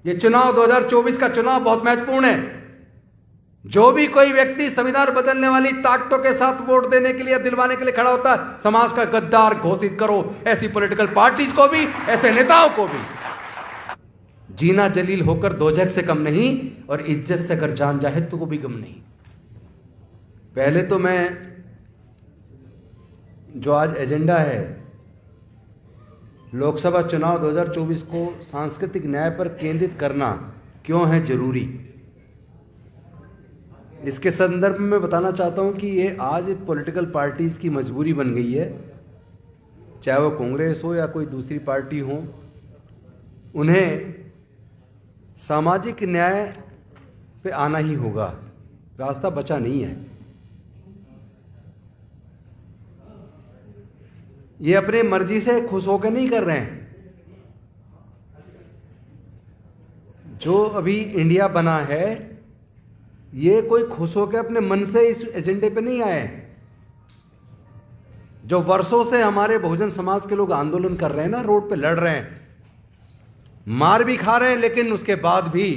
ये चुनाव 2024 का चुनाव बहुत महत्वपूर्ण है। जो भी कोई व्यक्ति संविधान बदलने वाली ताकतों के साथ वोट देने के लिए, दिलवाने के लिए खड़ा होता है, समाज का गद्दार घोषित करो। ऐसी पॉलिटिकल पार्टीज को भी, ऐसे नेताओं को भी। जीना जलील होकर दोजख से कम नहीं, और इज्जत से अगर जान जाए तो वो भी कम नहीं। पहले तो मैं जो आज एजेंडा है, लोकसभा चुनाव 2024 को सांस्कृतिक न्याय पर केंद्रित करना क्यों है जरूरी, इसके संदर्भ में मैं बताना चाहता हूं कि ये आज पॉलिटिकल पार्टीज की मजबूरी बन गई है, चाहे वो कांग्रेस हो या कोई दूसरी पार्टी हो। उन्हें सामाजिक न्याय पे आना ही होगा, रास्ता बचा नहीं है। ये अपने मर्जी से खुश होकर नहीं कर रहे हैं। जो अभी इंडिया बना है, ये कोई खुश होकर अपने मन से इस एजेंडे पे नहीं आए। जो वर्षों से हमारे बहुजन समाज के लोग आंदोलन कर रहे हैं ना, रोड पे लड़ रहे हैं, मार भी खा रहे हैं, लेकिन उसके बाद भी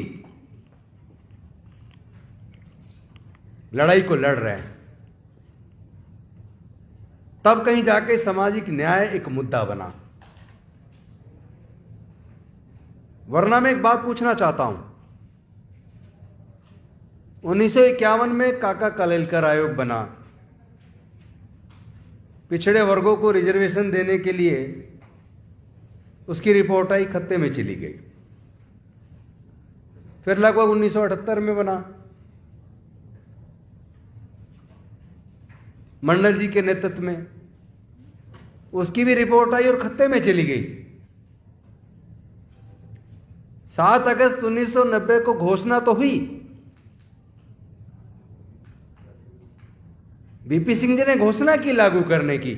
लड़ाई को लड़ रहे हैं, तब कहीं जाके सामाजिक न्याय एक मुद्दा बना। वरना मैं एक बात पूछना चाहता हूं, 1951 में काका कालेलकर आयोग बना, पिछड़े वर्गों को रिजर्वेशन देने के लिए। उसकी रिपोर्ट आई, खत्ते में चली गई। फिर लगभग 1978 में बना, मंडल जी के नेतृत्व में, उसकी भी रिपोर्ट आई और खत्ते में चली गई। 7 अगस्त 1990 को घोषणा तो हुई, बीपी सिंह जी ने घोषणा की लागू करने की,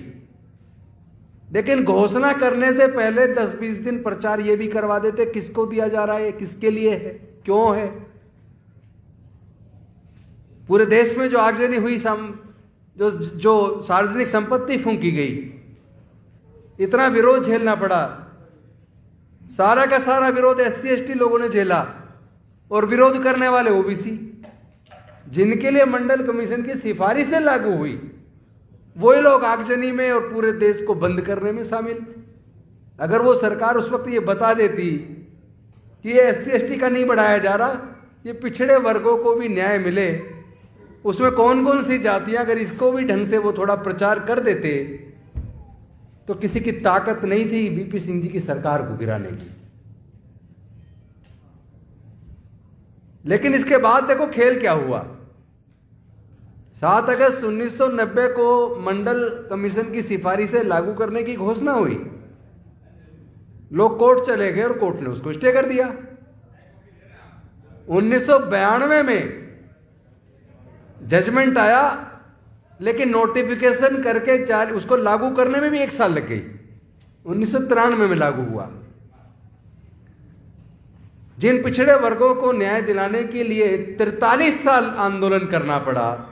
लेकिन घोषणा करने से पहले 10-20 दिन प्रचार ये भी करवा देते किसको दिया जा रहा है, किसके लिए है, क्यों है। पूरे देश में जो आगजनी हुई, जो सार्वजनिक संपत्ति फूंकी गई, इतना विरोध झेलना पड़ा। सारा का सारा विरोध SC/ST लोगों ने झेला, और विरोध करने वाले ओबीसी, जिनके लिए मंडल कमीशन की सिफारिश से लागू हुई, वही लोग आगजनी में और पूरे देश को बंद करने में शामिल। अगर वो सरकार उस वक्त ये बता देती कि ये SC/ST का नहीं बढ़ाया जा रहा, ये पिछड़े वर्गों को भी न्याय मिले, उसमें कौन कौन सी जातियां, अगर इसको भी ढंग से वो थोड़ा प्रचार कर देते, तो किसी की ताकत नहीं थी बीपी सिंह जी की सरकार को गिराने की। लेकिन इसके बाद देखो खेल क्या हुआ। 7 अगस्त 1990 को मंडल कमीशन की सिफारिश से लागू करने की घोषणा हुई, लोग कोर्ट चले गए और कोर्ट ने उसको स्टे कर दिया। 1992 में जजमेंट आया, लेकिन नोटिफिकेशन करके उसको लागू करने में भी 1 साल लग गई। 1993 में लागू हुआ। जिन पिछड़े वर्गों को न्याय दिलाने के लिए 43 साल आंदोलन करना पड़ा,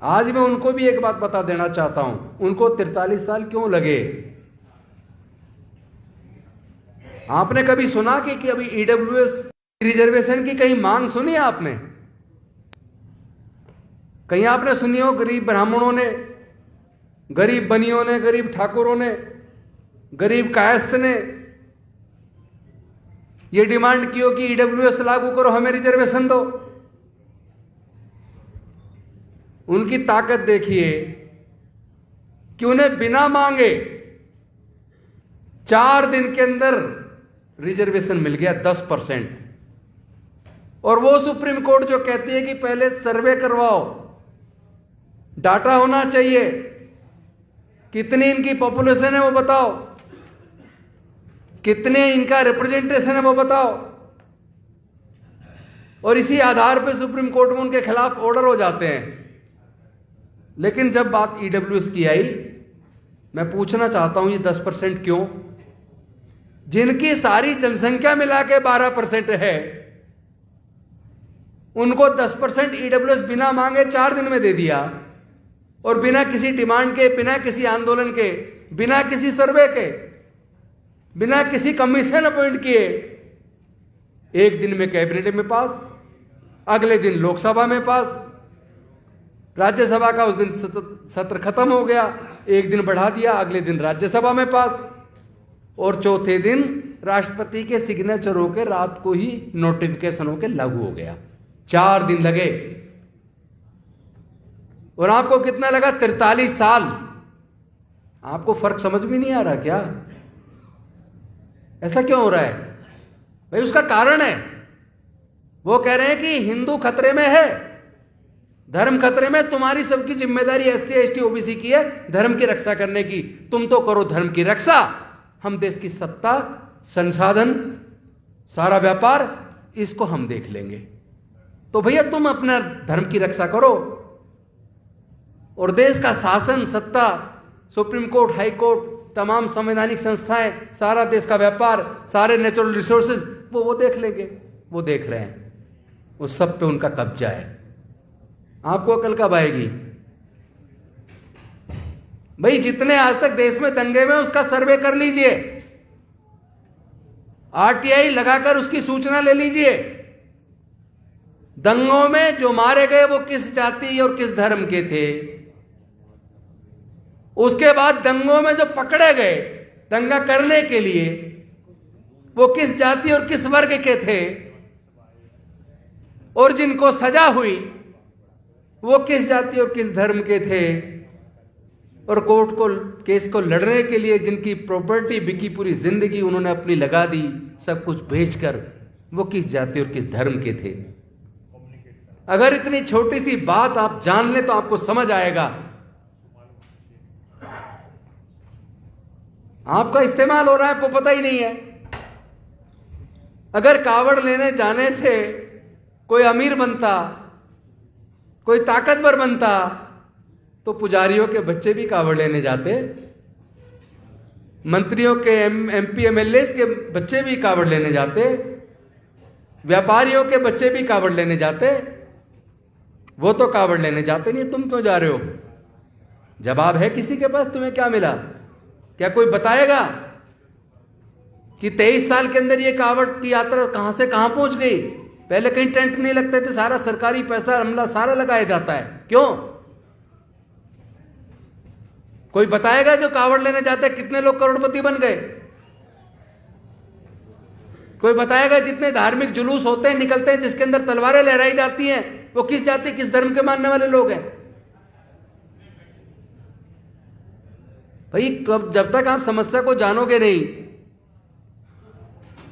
आज मैं उनको भी एक बात बता देना चाहता हूं, उनको 43 साल क्यों लगे। आपने कभी सुना कि अभी EWS रिजर्वेशन की कहीं मांग सुनी है आपने? कहीं आपने सुनी हो गरीब ब्राह्मणों ने, गरीब बनियों ने, गरीब ठाकुरों ने, गरीब कायस्थ ने ये डिमांड की हो कि EWS लागू करो, हमें रिजर्वेशन दो? उनकी ताकत देखिए कि उन्हें बिना मांगे 4 दिन के अंदर रिजर्वेशन मिल गया 10%। और वो सुप्रीम कोर्ट जो कहती है कि पहले सर्वे करवाओ, डाटा होना चाहिए, कितनी इनकी पॉपुलेशन है वो बताओ, कितने इनका रिप्रेजेंटेशन है वो बताओ, और इसी आधार पर सुप्रीम कोर्ट में उनके खिलाफ ऑर्डर हो जाते हैं। लेकिन जब बात EWS की आई, मैं पूछना चाहता हूं ये 10% क्यों? जिनकी सारी जनसंख्या मिला के 12% है, उनको 10% EWS बिना मांगे 4 दिन में दे दिया, और बिना किसी डिमांड के, बिना किसी आंदोलन के, बिना किसी सर्वे के, बिना किसी कमीशन अपॉइंट किए एक दिन में कैबिनेट में पास, अगले दिन लोकसभा में पास, राज्यसभा का उस दिन सत्र खत्म हो गया, एक दिन बढ़ा दिया, अगले दिन राज्यसभा में पास, और चौथे दिन राष्ट्रपति के सिग्नेचर होकर रात को ही नोटिफिकेशन होकर लागू हो गया। 4 दिन लगे। और आपको कितना लगा? 43 साल। आपको फर्क समझ में नहीं आ रहा क्या? ऐसा क्यों हो रहा है भाई? उसका कारण है, वो कह रहे हैं कि हिंदू खतरे में है, धर्म खतरे में, तुम्हारी सबकी जिम्मेदारी SC ST OBC की है धर्म की रक्षा करने की, तुम तो करो धर्म की रक्षा, हम देश की सत्ता, संसाधन, सारा व्यापार इसको हम देख लेंगे। तो भैया तुम अपना धर्म की रक्षा करो, और देश का शासन, सत्ता, सुप्रीम कोर्ट, हाई कोर्ट, तमाम संवैधानिक संस्थाएं, सारा देश का व्यापार, सारे नेचुरल रिसोर्सेज वो देख लेंगे। वो देख रहे हैं, वो सब पे उनका कब्जा है। आपको अकल कब आएगी भाई? जितने आज तक देश में दंगे में, उसका सर्वे कर लीजिए, RTI लगाकर उसकी सूचना ले लीजिए। दंगों में जो मारे गए वो किस जाति और किस धर्म के थे, उसके बाद दंगों में जो पकड़े गए दंगा करने के लिए वो किस जाति और किस वर्ग के थे, और जिनको सजा हुई वो किस जाति और किस धर्म के थे, और कोर्ट को, केस को लड़ने के लिए जिनकी प्रॉपर्टी बिकी, पूरी जिंदगी उन्होंने अपनी लगा दी सब कुछ बेचकर, वो किस जाति और किस धर्म के थे। अगर इतनी छोटी सी बात आप जान लें तो आपको समझ आएगा। आपका इस्तेमाल हो रहा है, आपको पता ही नहीं है। अगर कावड़ लेने जाने से कोई अमीर बनता, कोई ताकतवर बनता, तो पुजारियों के बच्चे भी कावड़ लेने जाते, मंत्रियों के MP MLA के बच्चे भी कावड़ लेने जाते, व्यापारियों के बच्चे भी कावड़ लेने जाते। वो तो कावड़ लेने जाते नहीं, तुम क्यों जा रहे हो? जवाब है किसी के पास? तुम्हें क्या मिला? क्या कोई बताएगा कि 23 साल के अंदर ये कावड़ की यात्रा कहां से कहां पहुंच गई? पहले कहीं टेंट नहीं लगते थे, सारा सरकारी पैसा, अमला सारा लगाया जाता है। क्यों? कोई बताएगा जो कावड़ लेने जाते हैं कितने लोग करोड़पति बन गए? कोई बताएगा जितने धार्मिक जुलूस होते हैं, निकलते हैं, जिसके अंदर तलवारें लहराई जाती हैं, वो किस जाति किस धर्म के मानने वाले लोग हैं? भाई कब, जब तक आप समस्या को जानोगे नहीं,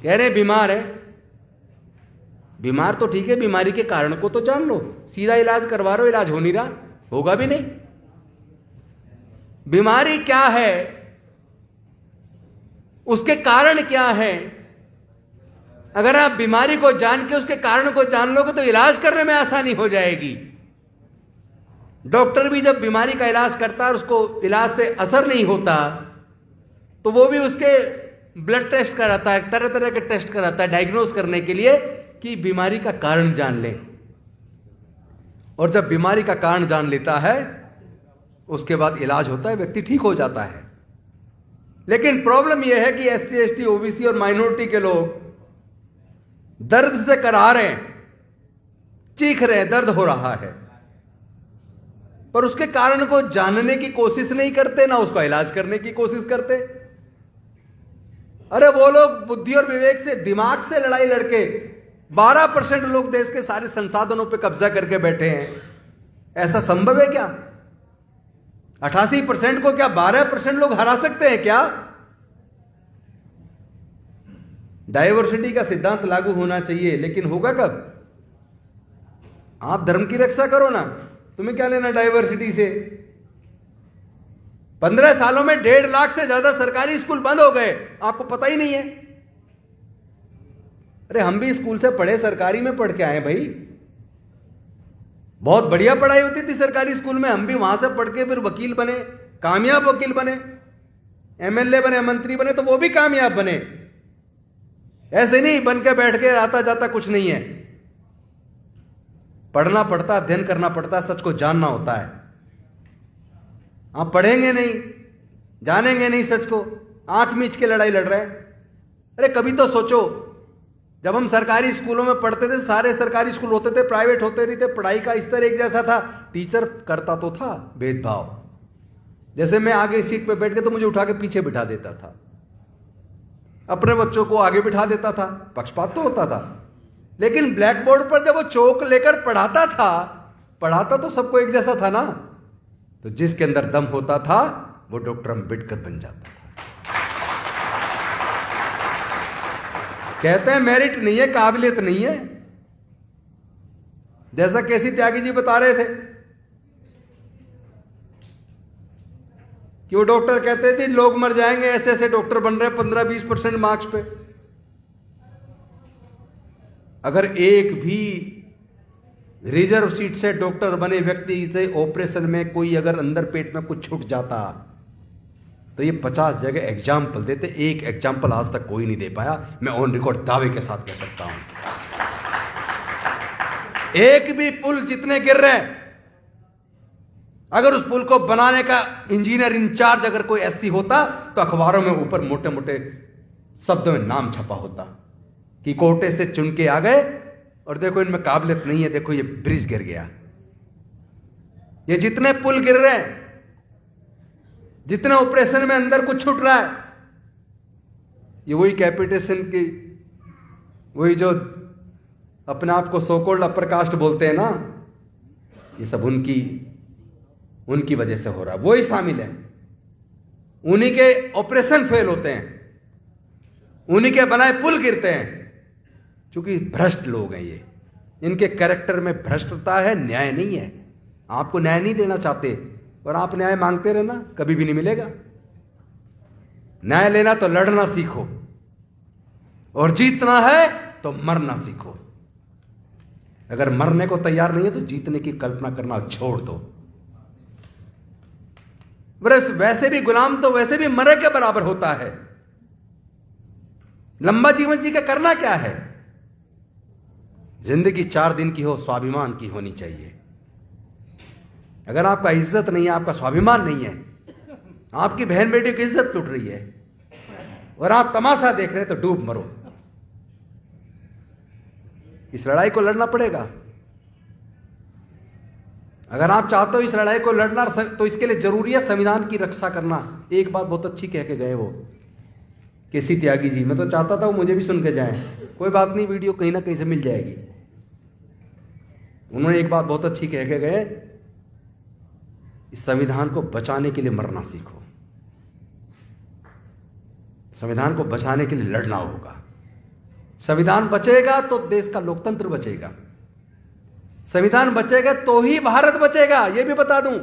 कह रहे बीमार है, बीमार तो ठीक है, बीमारी के कारण को तो जान लो, सीधा इलाज करवा रहे हो, इलाज हो नहीं रहा, होगा भी नहीं। बीमारी क्या है, उसके कारण क्या है, अगर आप बीमारी को जान के उसके कारण को जान लोगे तो इलाज करने में आसानी हो जाएगी। डॉक्टर भी जब बीमारी का इलाज करता है और उसको इलाज से असर नहीं होता तो वो भी उसके ब्लड टेस्ट कराता है, तरह तरह के टेस्ट कराता है डायग्नोज करने के लिए कि बीमारी का कारण जान ले। और जब बीमारी का कारण जान लेता है उसके बाद इलाज होता है, व्यक्ति ठीक हो जाता है। लेकिन प्रॉब्लम यह है कि SC ST OBC और माइनॉरिटी के लोग दर्द से करा रहे हैं, चीख रहे हैं, दर्द हो रहा है, पर उसके कारण को जानने की कोशिश नहीं करते, ना उसका इलाज करने की कोशिश करते। अरे वो लोग बुद्धि और विवेक से, दिमाग से लड़ाई लड़के 12% लोग देश के सारे संसाधनों पे कब्जा करके बैठे हैं। ऐसा संभव है क्या? 88% को क्या 12% लोग हरा सकते हैं क्या? डाइवर्सिटी का सिद्धांत लागू होना चाहिए, लेकिन होगा कब? आप धर्म की रक्षा करो ना, तुम्हें क्या लेना डाइवर्सिटी से? 15 सालों में 1.5 लाख से ज्यादा सरकारी स्कूल बंद हो गए, आपको पता ही नहीं है। अरे हम भी स्कूल से पढ़े, सरकारी में पढ़ के आए भाई, बहुत बढ़िया पढ़ाई होती थी सरकारी स्कूल में, हम भी वहां से पढ़ के फिर वकील बने, कामयाब वकील बने, MLA बने, मंत्री बने, तो वो भी कामयाब बने। ऐसे नहीं बन के बैठ के आता जाता कुछ नहीं है। पढ़ना पड़ता, अध्ययन करना पड़ता, सच को जानना होता है। आप पढ़ेंगे नहीं, जानेंगे नहीं सच को, आंख मीच के लड़ाई लड़ रहे हैं। अरे कभी तो सोचो, जब हम सरकारी स्कूलों में पढ़ते थे, सारे सरकारी स्कूल होते थे, प्राइवेट होते नहीं थे, पढ़ाई का स्तर एक जैसा था, टीचर करता तो था भेदभाव। जैसे मैं आगे सीट पे बैठ के तो मुझे उठा के पीछे बिठा देता था, अपने बच्चों को आगे बिठा देता था, पक्षपात तो होता था। लेकिन ब्लैक बोर्ड पर जब वो चौक लेकर पढ़ाता तो सबको एक जैसा था ना। तो जिसके अंदर दम होता था वो डॉक्टर अंबेडकर बन जाता था। कहते हैं मेरिट नहीं है, काबिलियत नहीं है। जैसा केसी त्यागी जी बता रहे थे कि वो डॉक्टर कहते थे लोग मर जाएंगे, ऐसे ऐसे डॉक्टर बन रहे हैं 15-20% मार्क्स पे। अगर एक भी रिजर्व सीट से डॉक्टर बने व्यक्ति से ऑपरेशन में कोई अगर अंदर पेट में कुछ छूट जाता तो ये 50 जगह एग्जाम्पल देते, एक एग्जाम्पल आज तक कोई नहीं दे पाया। मैं ऑन रिकॉर्ड दावे के साथ कह सकता हूं, एक भी पुल जितने गिर रहे हैं, अगर उस पुल को बनाने का इंजीनियर इंचार्ज अगर कोई ऐसी होता तो अखबारों में ऊपर मोटे मोटे शब्दों में नाम छपा होता कि कोटे से चुन के आ गए और देखो इनमें काबिलियत नहीं है, देखो ये ब्रिज गिर गया। ये जितने पुल गिर रहे हैं, जितने ऑपरेशन में अंदर कुछ छूट रहा है, ये वही कैपिटेशन की, वही जो अपने आप को सोकोल्ड अपर कास्ट बोलते हैं ना, ये सब उनकी वजह से हो रहा है। वही शामिल है, उन्हीं के ऑपरेशन फेल होते हैं, उन्हीं के बनाए पुल गिरते हैं, क्योंकि भ्रष्ट लोग हैं ये। इनके कैरेक्टर में भ्रष्टता है, न्याय नहीं है। आपको न्याय नहीं देना चाहते और आप न्याय मांगते रहना, कभी भी नहीं मिलेगा। न्याय लेना तो लड़ना सीखो, और जीतना है तो मरना सीखो। अगर मरने को तैयार नहीं है तो जीतने की कल्पना करना छोड़ दो। वैसे भी गुलाम तो वैसे भी मरे के बराबर होता है। लंबा जीवन जी का करना क्या है? जिंदगी 4 दिन की हो, स्वाभिमान की होनी चाहिए। अगर आपका इज्जत नहीं है, आपका स्वाभिमान नहीं है, आपकी बहन बेटी की इज्जत टूट रही है और आप तमाशा देख रहे हैं, तो डूब मरो। इस लड़ाई को लड़ना पड़ेगा। अगर आप चाहते हो इस लड़ाई को लड़ना, तो इसके लिए जरूरी है संविधान की रक्षा करना। एक बात बहुत अच्छी कह के गए वो केसी त्यागी जी, मैं तो चाहता था वो मुझे भी सुन के जाएं। कोई बात नहीं, वीडियो कहीं ना कहीं से मिल जाएगी। उन्होंने एक बात बहुत अच्छी कह के गए, इस संविधान को बचाने के लिए मरना सीखो। संविधान को बचाने के लिए लड़ना होगा। संविधान बचेगा तो देश का लोकतंत्र बचेगा। संविधान बचेगा तो ही भारत बचेगा, यह भी बता दूं,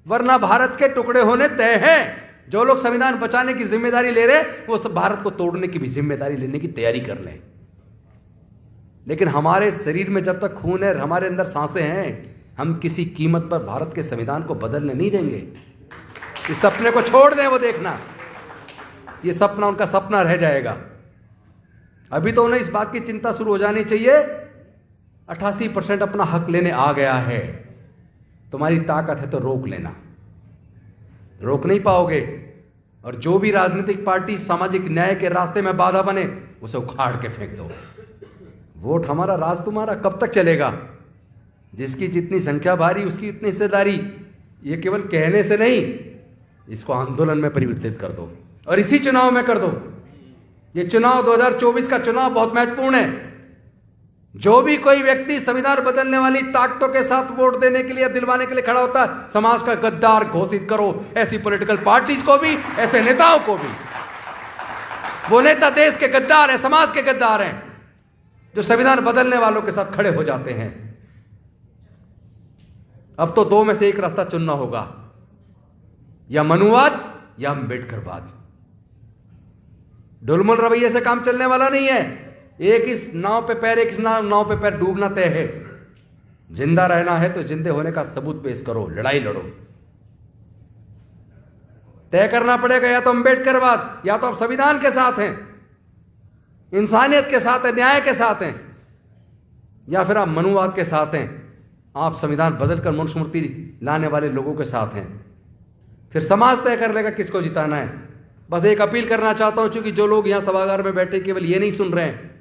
वरना भारत के टुकड़े होने तय हैं। जो लोग संविधान बचाने की जिम्मेदारी ले रहे, वो सब भारत को तोड़ने की भी जिम्मेदारी लेने की तैयारी कर लें। लेकिन हमारे शरीर में जब तक खून है, हमारे अंदर सांसें हैं, हम किसी कीमत पर भारत के संविधान को बदलने नहीं देंगे। इस सपने को छोड़ दें, वो देखना ये सपना उनका सपना रह जाएगा। अभी तो उन्हें इस बात की चिंता शुरू हो जानी चाहिए, 88% अपना हक लेने आ गया है। तुम्हारी ताकत है तो रोक लेना, रोक नहीं पाओगे। और जो भी राजनीतिक पार्टी सामाजिक न्याय के रास्ते में बाधा बने, उसे उखाड़ के फेंक दो। वोट हमारा, राज तुम्हारा, कब तक चलेगा? जिसकी जितनी संख्या भारी उसकी इतनी हिस्सेदारी। ये केवल कहने से नहीं, इसको आंदोलन में परिवर्तित कर दो और इसी चुनाव में कर दो। ये चुनाव 2024 का चुनाव बहुत महत्वपूर्ण है। जो भी कोई व्यक्ति संविधान बदलने वाली ताकतों के साथ वोट देने के लिए, दिलवाने के लिए खड़ा होता है, समाज का गद्दार घोषित करो। ऐसी पॉलिटिकल पार्टीज को भी, ऐसे नेताओं को भी। वो नेता देश के गद्दार हैं, समाज के गद्दार हैं, जो संविधान बदलने वालों के साथ खड़े हो जाते हैं। अब तो 2 में से एक रास्ता चुनना होगा, या मनुवाद या अम्बेडकरवाद। ढुलमुल रवैये से काम चलने वाला नहीं है। एक इस नाव पे पैर, एक इस नाव पे पैर, डूबना तय है। जिंदा रहना है तो जिंदे होने का सबूत पेश करो, लड़ाई लड़ो। तय करना पड़ेगा, या तो अम्बेडकरवाद, या तो आप संविधान के साथ हैं, इंसानियत के साथ हैं, न्याय के साथ हैं, या फिर आप मनुवाद के साथ हैं। आप संविधान बदलकर मनुस्मृति लाने वाले लोगों के साथ हैं। फिर समाज तय कर लेगा किसको जिताना है। बस एक अपील करना चाहता हूं, क्योंकि जो लोग यहां सभागार में बैठे केवल ये नहीं सुन रहे हैं,